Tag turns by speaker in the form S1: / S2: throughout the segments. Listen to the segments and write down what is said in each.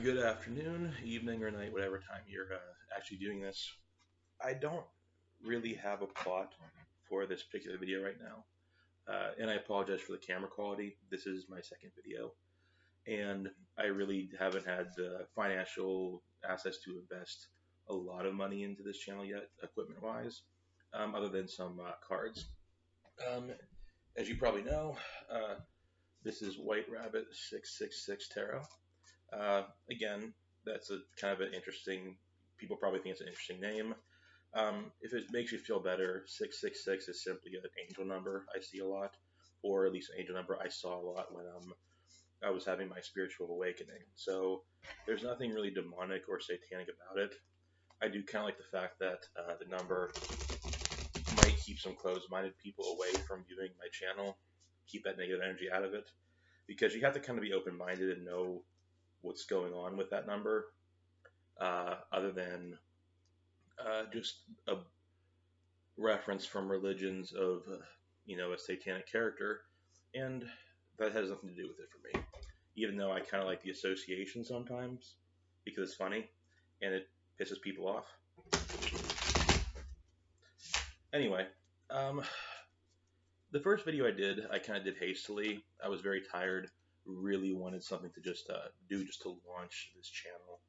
S1: Good afternoon, evening, or night, whatever time you're actually doing this. I don't really have a plot for this particular video right now, and I apologize for the camera quality. This is my second video, and I really haven't had the financial assets to invest a lot of money into this channel yet, equipment-wise, other than some cards. Um, as you probably know, uh, this is White Rabbit 666 Tarot. Again, that's a kind of an interesting. People probably think it's an interesting name. If it makes you feel better, 666 is simply an angel number I see a lot, or at least an angel number I saw a lot when I was having my spiritual awakening. So there's nothing really demonic or satanic about it. I do kind of like the fact that the number might keep some closed-minded people away from viewing my channel, keep that negative energy out of it, because you have to kind of be open-minded and know what's going on with that number, other than just a reference from religions of, a satanic character, and that has nothing to do with it for me. Even though I kind of like the association sometimes because it's funny and it pisses people off. Anyway, um, the first video I did, I kind of did hastily. I was very tired, really wanted something to just do just to launch this channel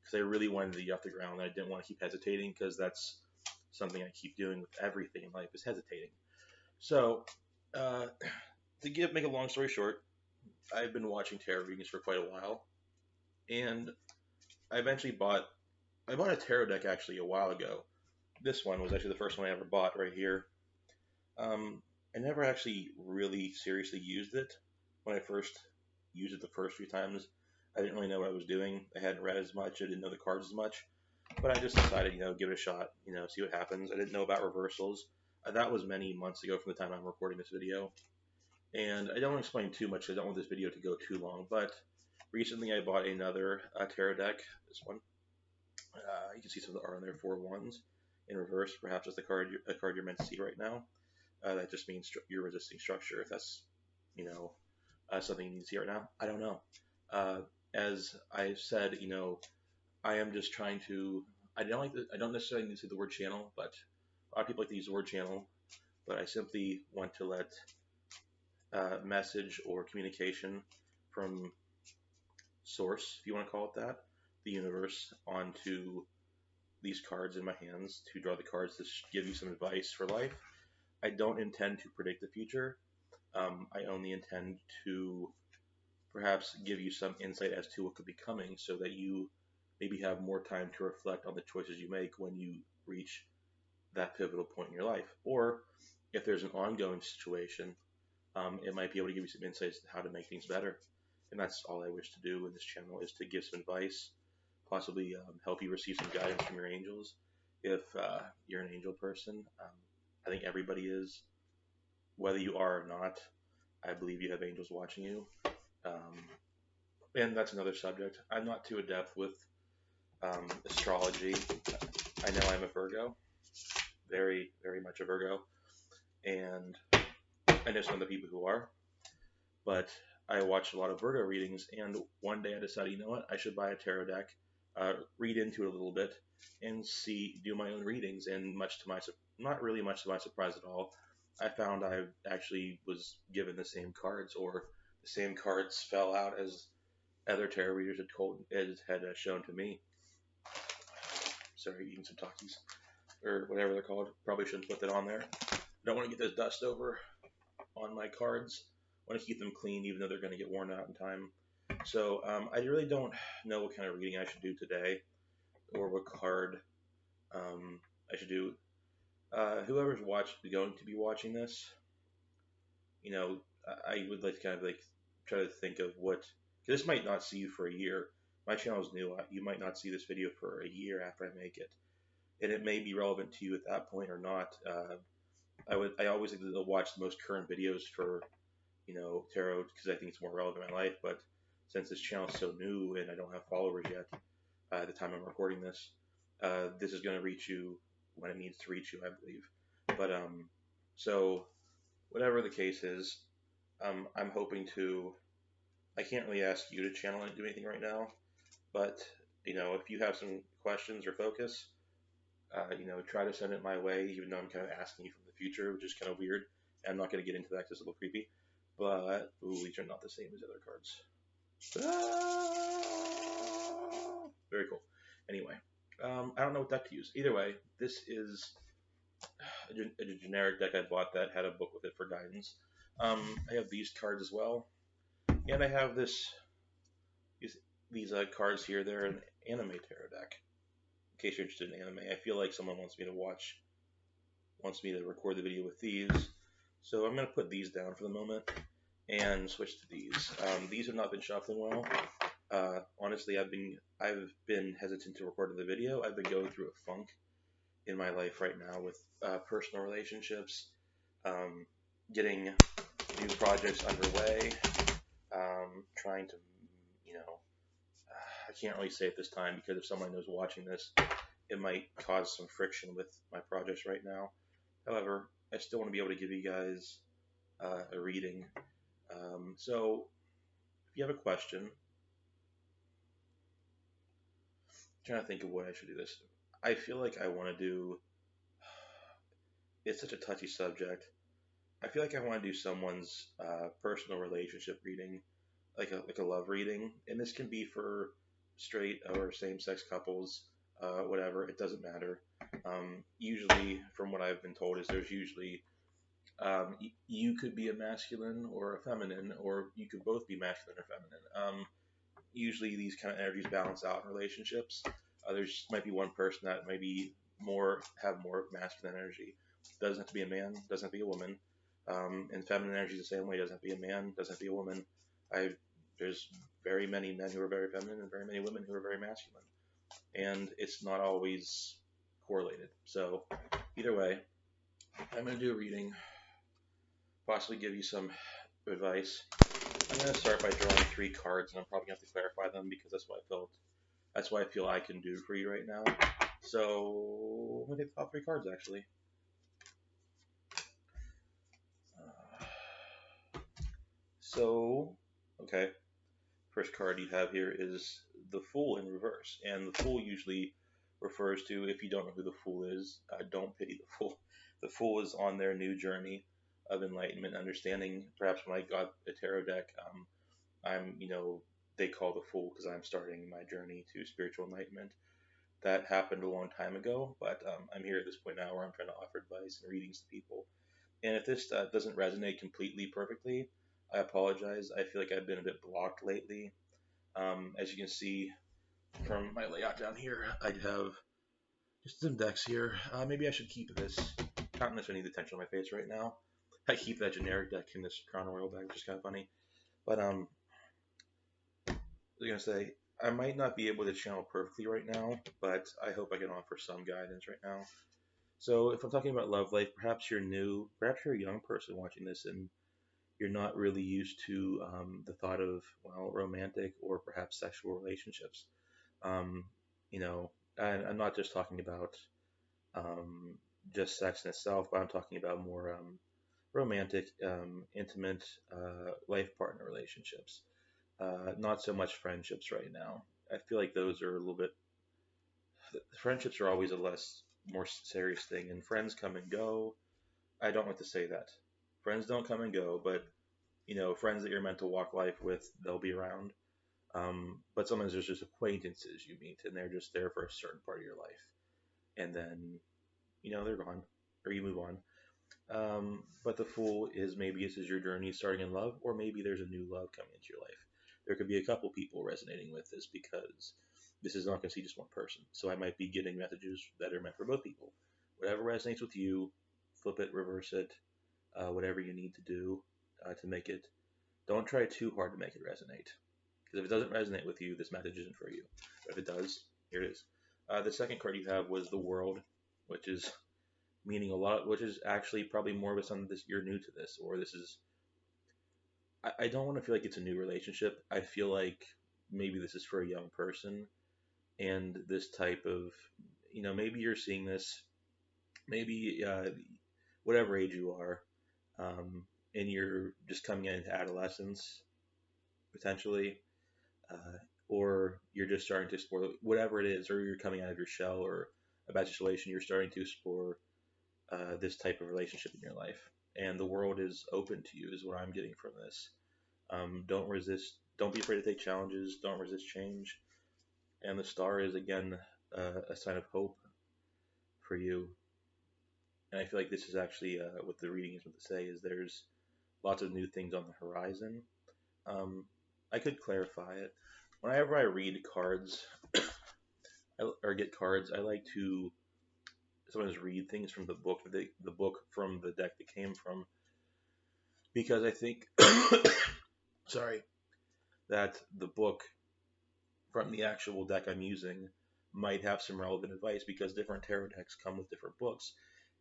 S1: because I really wanted to get off the ground. I didn't want to keep hesitating because that's something I keep doing with everything in life is hesitating. So, uh, make a long story short, I've been watching tarot readings for quite a while, and I eventually I bought a tarot deck actually a while ago. This one was actually the first one I ever bought right here. I never actually really seriously used it. When I first used it the first few times, I didn't really know what I was doing. I hadn't read as much. I didn't know the cards as much. But I just decided, give it a shot, see what happens. I didn't know about reversals. That was many months ago from the time I'm recording this video. And I don't want to explain too much. I don't want this video to go too long. But recently I bought another tarot deck. This one. You can see some of the art on there, 4 wands in reverse. Perhaps that's a card you're meant to see right now. That just means you're resisting structure. If that's, something you need to see right now, I don't know. As I said, I am just trying to. I don't necessarily need to say the word channel, but a lot of people like to use the word channel. But I simply want to let message or communication from source, if you want to call it that, the universe, onto these cards in my hands to draw the cards to give you some advice for life. I don't intend to predict the future. I only intend to perhaps give you some insight as to what could be coming so that you maybe have more time to reflect on the choices you make when you reach that pivotal point in your life. Or if there's an ongoing situation, it might be able to give you some insights to how to make things better. And that's all I wish to do in this channel, is to give some advice, possibly help you receive some guidance from your angels. If you're an angel person, I think everybody is, whether you are or not. I believe you have angels watching you. And that's another subject. I'm not too adept with astrology. I know I'm a Virgo, very, very much a Virgo, and I know some of the people who are, but I watched a lot of Virgo readings, and one day I decided, you know what, I should buy a tarot deck, read into it a little bit, and do my own readings. And not really much to my surprise at all, I found I actually was given the same cards, or the same cards fell out as other tarot readers had shown to me. Sorry, eating some Takis, or whatever they're called. Probably shouldn't put that on there. I don't want to get this dust over on my cards. I want to keep them clean, even though they're going to get worn out in time. So I really don't know what kind of reading I should do today, or what card I should do. Whoever's going to be watching this, I would like to kind of try to think of what. Cause this might not see you for a year. My channel is new. You might not see this video for a year after I make it, and it may be relevant to you at that point or not. I always like to watch the most current videos for tarot, because I think it's more relevant in my life. But since this channel is so new and I don't have followers yet at the time I'm recording this, this is going to reach you when it needs to reach you, I believe. But so whatever the case is, I'm hoping to. I can't really ask you to channel and do anything right now, But if you have some questions or focus, try to send it my way, even though I'm kind of asking you from the future, which is kind of weird. And I'm not going to get into that because it's a little creepy. But, ooh, these are not the same as other cards. Very cool. Anyway, I don't know what deck to use. Either way, this is a generic deck I bought that had a book with it for guidance. I have these cards as well. And I have these cards here. They're an anime tarot deck. In case you're interested in anime, I feel like someone wants me to record the video with these. So I'm going to put these down for the moment and switch to these. These have not been shuffling well. Honestly, I've been hesitant to record the video. I've been going through a funk in my life right now with personal relationships, getting new projects underway, trying to, I can't really say at this time because if someone knows watching this, it might cause some friction with my projects right now. However, I still want to be able to give you guys a reading. So if you have a question, I'm trying to think of what I should do this. I feel like I want to do, it's such a touchy subject. I feel like I want to do someone's personal relationship reading, like a love reading, and this can be for straight or same-sex couples, whatever. It doesn't matter. Usually, from what I've been told, is there's usually you could be a masculine or a feminine, or you could both be masculine or feminine. Usually, these kind of energies balance out in relationships. There's might be one person that maybe have more masculine energy. Doesn't have to be a man. Doesn't have to be a woman. And feminine energy is the same way. Doesn't have to be a man. Doesn't have to be a woman. There's very many men who are very feminine and very many women who are very masculine, and it's not always correlated. So either way, I'm going to do a reading, possibly give you some advice. I'm going to start by drawing 3 cards, and I'm probably going to have to clarify them because that's what I feel I can do for you right now. So I'm going to take the top 3 cards actually. Okay. First card you have here is the Fool in reverse, and the Fool usually refers to, if you don't know who the Fool is, don't pity the Fool. The Fool is on their new journey of enlightenment, understanding. Perhaps when I got a tarot deck, they call the Fool because I'm starting my journey to spiritual enlightenment. That happened a long time ago, but I'm here at this point now where I'm trying to offer advice and readings to people. And if this doesn't resonate completely perfectly, I apologize. I feel like I've been a bit blocked lately. As you can see from my layout down here, I have just some decks here. Maybe I should keep this. Not necessarily need the attention on my face right now. I keep that generic deck in this Crown Royal bag, which is kind of funny. But I was gonna say I might not be able to channel perfectly right now, but I hope I can offer some guidance right now. So if I'm talking about love life, perhaps you're new, perhaps you're a young person watching this and you're not really used to the thought of, well, romantic or perhaps sexual relationships. Um, I'm not just talking about just sex in itself, but I'm talking about more romantic, intimate life partner relationships. Not so much friendships right now. I feel like those are a little bit. Friendships are always a more serious thing, and friends come and go. I don't like to say that. Friends don't come and go, but friends that you're meant to walk life with, they'll be around. But sometimes there's just acquaintances you meet, and they're just there for a certain part of your life, and then they're gone, or you move on. But the Fool is, maybe this is your journey starting in love, or maybe there's a new love coming into your life. There could be a couple people resonating with this because this is not going to see just one person. So I might be getting messages that are meant for both people. Whatever resonates with you, flip it, reverse it, whatever you need to do to make it. Don't try too hard to make it resonate. Because if it doesn't resonate with you, this message isn't for you. But if it does, here it is. The second card you have was the World, which is meaning a lot, which is actually probably more of a sign that you're new to this, or this is. I don't want to feel like it's a new relationship. I feel like maybe this is for a young person, and this type of, maybe you're seeing this, maybe whatever age you are, and you're just coming into adolescence, potentially. or you're just starting to explore whatever it is, or you're coming out of your shell, or a bad situation, you're starting to explore this type of relationship in your life, and the world is open to you, is what I'm getting from this. Don't resist. Don't be afraid to take challenges. Don't resist change. And the star is again a sign of hope for you. And I feel like this is actually what the reading is meant to say is there's lots of new things on the horizon. Um, I could clarify it. Whenever I read cards or get cards, I like to sometimes read things from the book from the deck that came from, because I think, sorry, that the book from the actual deck I'm using might have some relevant advice, because different tarot decks come with different books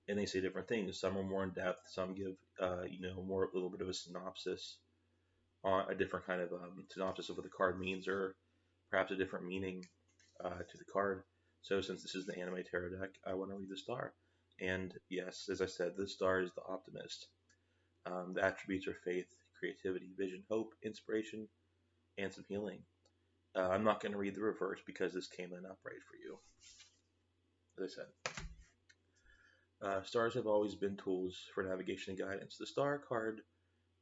S1: and they say different things. Some are more in depth. Some give, more a little bit of a synopsis on a different kind of synopsis of what the card means, or perhaps a different meaning to the card. So since this is the anime tarot deck, I want to read the star. And yes, as I said, the star is the optimist. The attributes are faith, creativity, vision, hope, inspiration, and some healing. I'm not going to read the reverse because this came in upright for you. As I said, stars have always been tools for navigation and guidance. The star card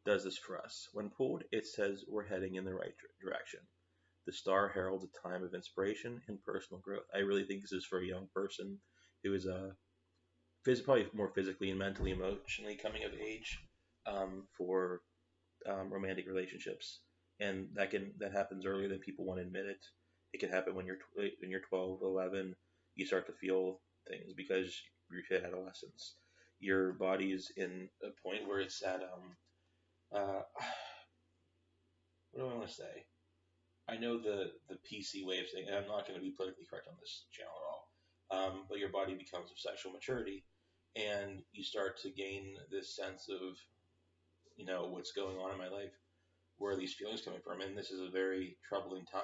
S1: does this for us. When pulled, it says we're heading in the right direction. The star heralds a time of inspiration and personal growth. I really think this is for a young person who is probably more physically and mentally, emotionally coming of age for romantic relationships, and that happens earlier than people want to admit it. It can happen when you're 12, 11. You start to feel things because you've hit adolescence. Your body's in a point where it's at what do I want to say? I know the PC way of saying, and I'm not going to be politically correct on this channel at all. But your body becomes of sexual maturity, and you start to gain this sense of, what's going on in my life, where are these feelings coming from? And this is a very troubling time.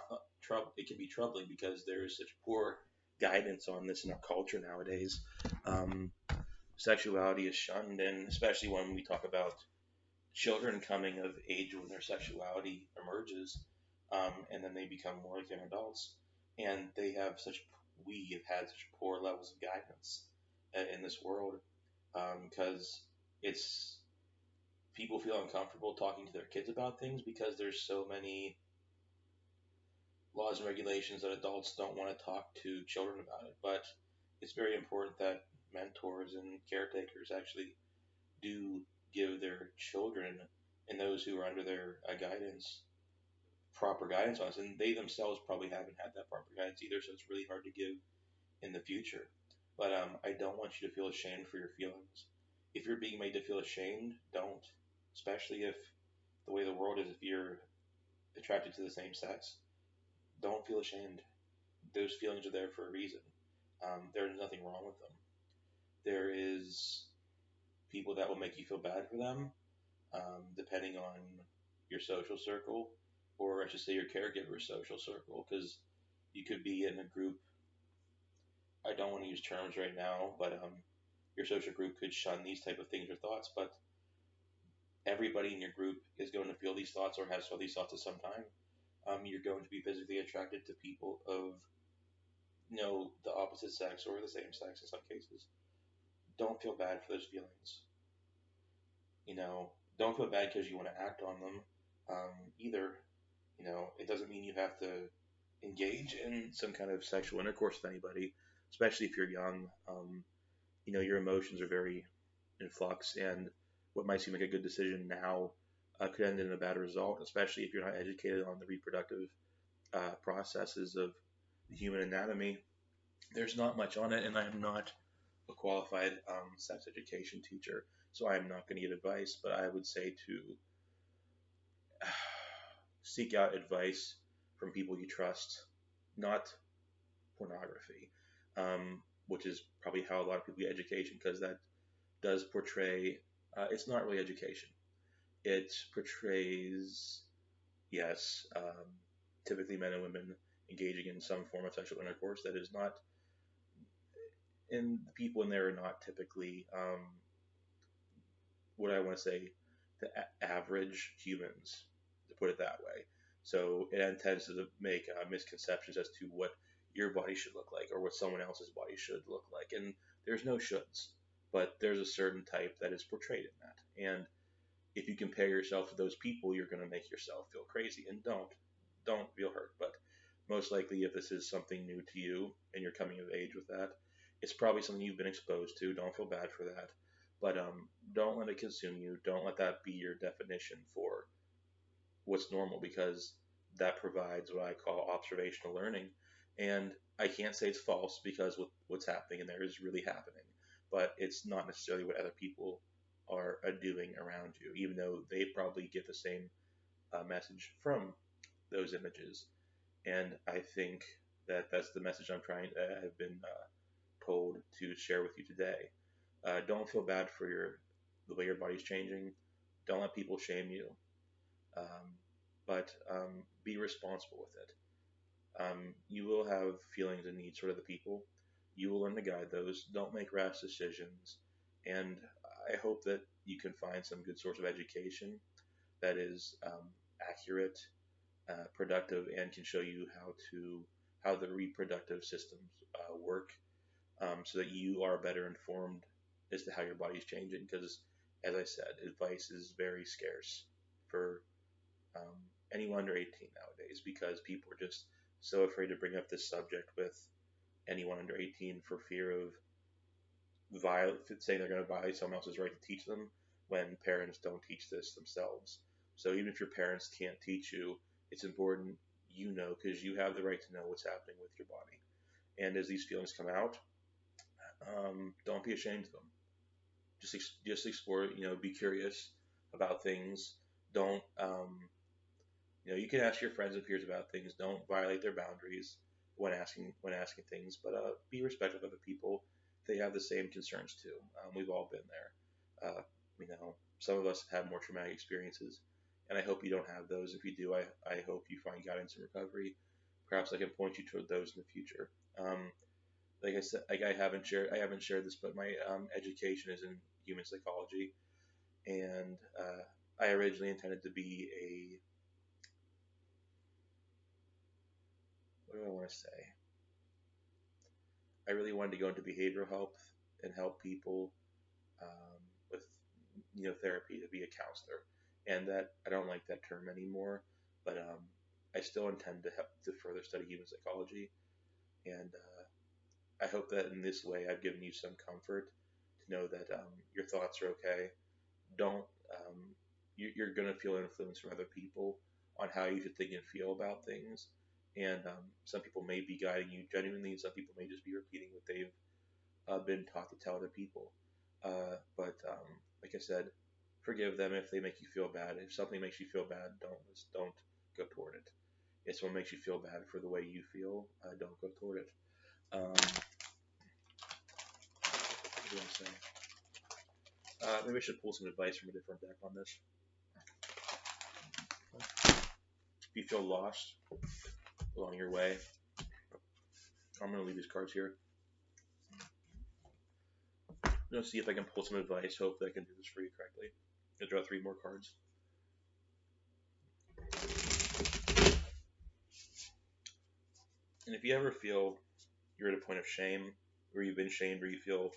S1: It can be troubling because there is such poor guidance on this in our culture nowadays. Um, Sexuality is shunned, and especially when we talk about children coming of age when their sexuality emerges, and then they become more like young adults, and we have had such poor levels of guidance in this world, because it's people feel uncomfortable talking to their kids about things because there's so many laws and regulations that adults don't want to talk to children about it. But it's very important that mentors and caretakers actually do give their children and those who are under their guidance proper guidance on this. And they themselves probably haven't had that proper guidance either, so it's really hard to give in the future. But I don't want you to feel ashamed for your feelings. If you're being made to feel ashamed, don't. Especially if the way the world is, if you're attracted to the same sex, don't feel ashamed. Those feelings are there for a reason. There's nothing wrong with them. There is people that will make you feel bad for them, depending on your social circle, or I should say your caregiver's social circle, because you could be in a group. I don't want to use terms right now, but your social group could shun these type of things or thoughts, but everybody in your group is going to feel these thoughts or has felt these thoughts at some time. You're going to be physically attracted to people of the opposite sex or the same sex in some cases. Don't feel bad for those feelings. Don't feel bad because you want to act on them either. It doesn't mean you have to engage in some kind of sexual intercourse with anybody, especially if you're young. Your emotions are very in flux, and what might seem like a good decision now could end in a bad result, especially if you're not educated on the reproductive processes of the human anatomy. There's not much on it, and I'm not a qualified sex education teacher, so I'm not going to give advice, but I would say to seek out advice from people you trust, not pornography, which is probably how a lot of people get education, because that does portray, it's not really education. It portrays, yes, typically men and women engaging in some form of sexual intercourse that is not, and the people in there are not typically, what I want to say, the average humans, to put it that way. So it tends to make misconceptions as to what your body should look like or what someone else's body should look like. And there's no shoulds, but there's a certain type that is portrayed in that. And if you compare yourself to those people, you're going to make yourself feel crazy. And don't feel hurt. But most likely, if this is something new to you and you're coming of age with that, it's probably something you've been exposed to. Don't feel bad for that. But don't let it consume you. Don't let that be your definition for what's normal, because that provides what I call observational learning. And I can't say it's false, because what's happening in there is really happening, but it's not necessarily what other people are doing around you, even though they probably get the same message from those images. And I think that that's the message I've been told to share with you today. Don't feel bad for the way your body's changing. Don't let people shame you, um, but be responsible with it. You will have feelings and needs for other people. You will learn to guide those. Don't make rash decisions. And I hope that you can find some good source of education that is accurate, productive, and can show you how the reproductive systems work, so that you are better informed as to how your body is changing. Because, as I said, advice is very scarce for um, anyone under 18 nowadays, because people are just so afraid to bring up this subject with anyone under 18 for fear of saying they're going to violate someone else's right to teach them, when parents don't teach this themselves. So even if your parents can't teach you, it's important you know, because you have the right to know what's happening with your body. And as these feelings come out, don't be ashamed of them. Just explore. Be curious about things. Don't you can ask your friends and peers about things. Don't violate their boundaries when asking things, but be respectful of other people. They have the same concerns too. We've all been there. Some of us have more traumatic experiences, and I hope you don't have those. If you do, I hope you find guidance and recovery. Perhaps I can point you toward those in the future. Like I said, like I haven't shared this, but my education is in human psychology, and I originally intended to be a, what do I want to say? I really wanted to go into behavioral health and help people with therapy, to be a counselor. And that, I don't like that term anymore, but I still intend to further study human psychology. And I hope that in this way I've given you some comfort to know that your thoughts are okay. Don't you're going to feel influence from other people on how you should think and feel about things. And some people may be guiding you genuinely, and some people may just be repeating what they've been taught to tell other people. But like I said, forgive them if they make you feel bad. If something makes you feel bad, don't go toward it. If someone makes you feel bad for the way you feel, don't go toward it. What do I say? Maybe I should pull some advice from a different deck on this. If you feel lost along your way, I'm going to leave these cards here. I'm going to see if I can pull some advice. Hopefully I can do this for you correctly. I'll draw 3 more cards. And if you ever feel you're at a point of shame, or you've been shamed, or you feel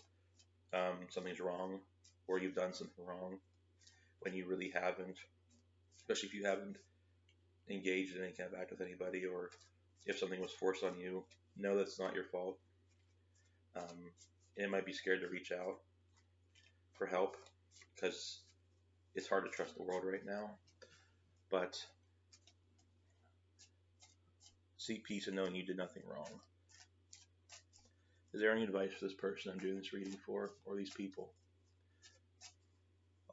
S1: something's wrong, or you've done something wrong when you really haven't, especially if you haven't engaged in any kind of act with anybody, or if something was forced on you, know that's not your fault. And it might be scared to reach out for help, because it's hard to trust the world right now. But seek peace in knowing you did nothing wrong. Is there any advice for this person I'm doing this reading for, or these people,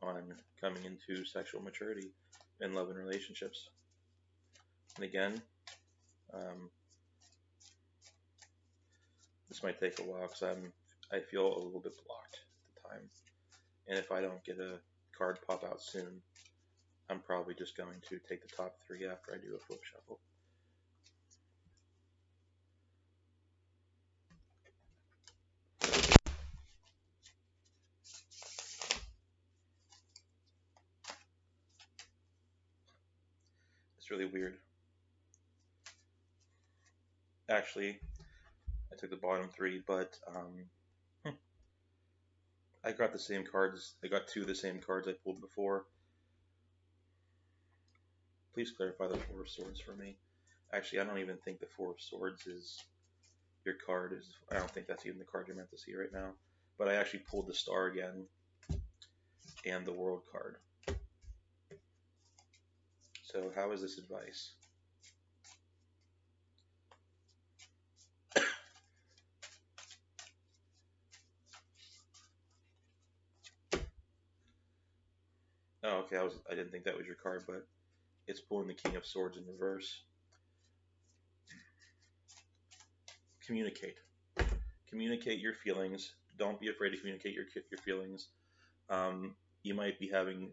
S1: on coming into sexual maturity in love and relationships? And again, this might take a while, because I feel a little bit blocked at the time. And if I don't get a card pop out soon, I'm probably just going to take the top 3 after I do a flip shuffle. It's really weird. Actually, I took the bottom three, but I got the same cards. I got two of the same cards I pulled before. Please clarify the Four of Swords for me. Actually, I don't even think the Four of Swords is your card. I don't think that's even the card you're meant to see right now. But I actually pulled the Star again and the World card. So how is this advice? Oh, okay. I didn't think that was your card, but it's pulling the King of Swords in reverse. Communicate. Communicate your feelings. Don't be afraid to communicate your feelings. You might be hesitant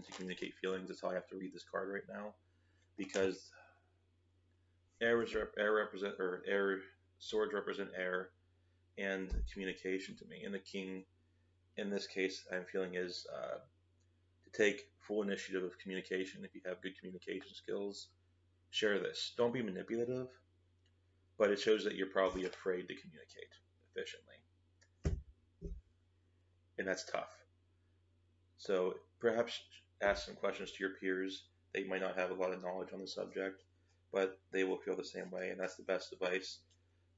S1: to communicate feelings. That's how I have to read this card right now, because swords represent air and communication to me. And the king, in this case, I'm feeling is to take full initiative of communication. If you have good communication skills, share this. Don't be manipulative, but it shows that you're probably afraid to communicate efficiently, and that's tough. So perhaps ask some questions to your peers. They might not have a lot of knowledge on the subject, but they will feel the same way, and that's the best advice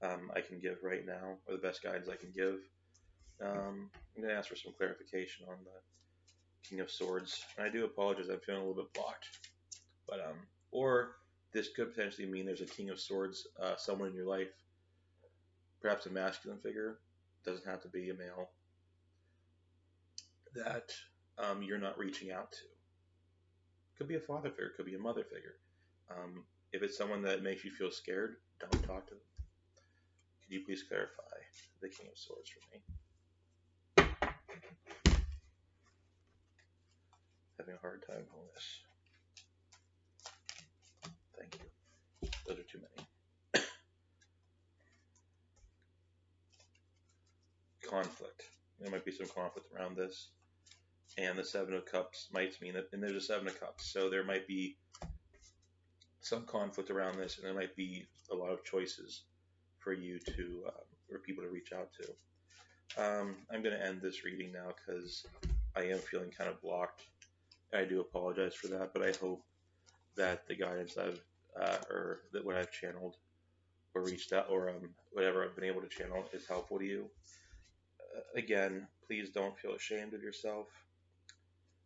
S1: I can give right now, or the best guidance I can give. I'm going to ask for some clarification on the King of Swords, and I do apologize. I'm feeling a little bit blocked, but or this could potentially mean there's a King of Swords, someone in your life, perhaps a masculine figure, doesn't have to be a male, that you're not reaching out to. Could be a father figure, could be a mother figure. If it's someone that makes you feel scared, don't talk to them. Could you please clarify the King of Swords for me? Having a hard time pulling this. Thank you. Those are too many. Conflict. There might be some conflict around this. And the Seven of Cups might mean that, and there's a Seven of Cups, so there might be some conflict around this, and there might be a lot of choices for you to, or people to reach out to. I'm going to end this reading now because I am feeling kind of blocked. I do apologize for that, but I hope that the guidance or that what I've channeled or reached out, or whatever I've been able to channel is helpful to you. Again, please don't feel ashamed of yourself.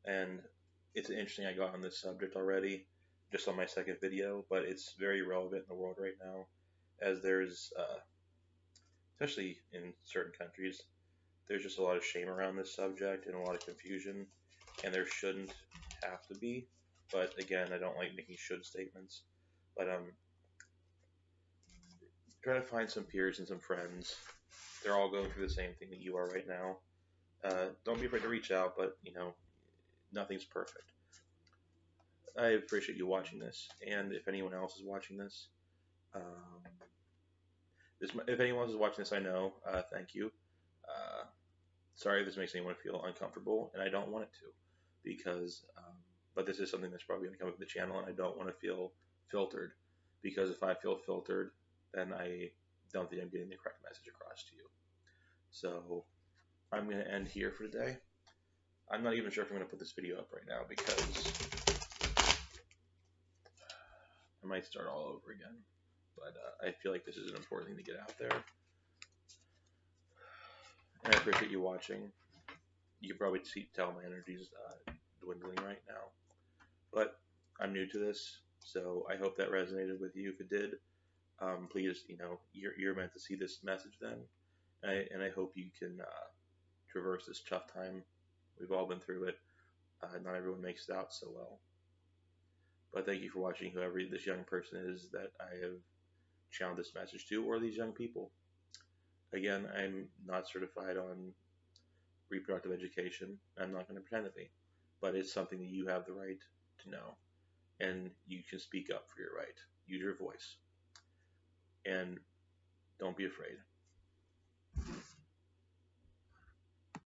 S1: And it's interesting I got on this subject already, just on my second video, but it's very relevant in the world right now, as there's, especially in certain countries, there's just a lot of shame around this subject and a lot of confusion, and there shouldn't have to be. But again, I don't like making should statements. But try to find some peers and some friends. They're all going through the same thing that you are right now. Don't be afraid to reach out, but nothing's perfect. I appreciate you watching this, and if anyone else is watching this, if anyone else is watching this, I know. Thank you. Sorry if this makes anyone feel uncomfortable, and I don't want it to, because, but this is something that's probably going to come up with the channel, and I don't want to feel filtered, because if I feel filtered, then I don't think I'm getting the correct message across to you. So I'm going to end here for today. I'm not even sure if I'm going to put this video up right now, because I might start all over again, but I feel like this is an important thing to get out there. And I appreciate you watching. You can probably tell my energy's dwindling right now, but I'm new to this, so I hope that resonated with you. If it did, please, you're meant to see this message then, and I hope you can traverse this tough time. We've all been through it. Not everyone makes it out so well. But thank you for watching, whoever this young person is that I have channeled this message to, or these young people. Again, I'm not certified on reproductive education. I'm not going to pretend to be. But it's something that you have the right to know. And you can speak up for your right. Use your voice. And don't be afraid.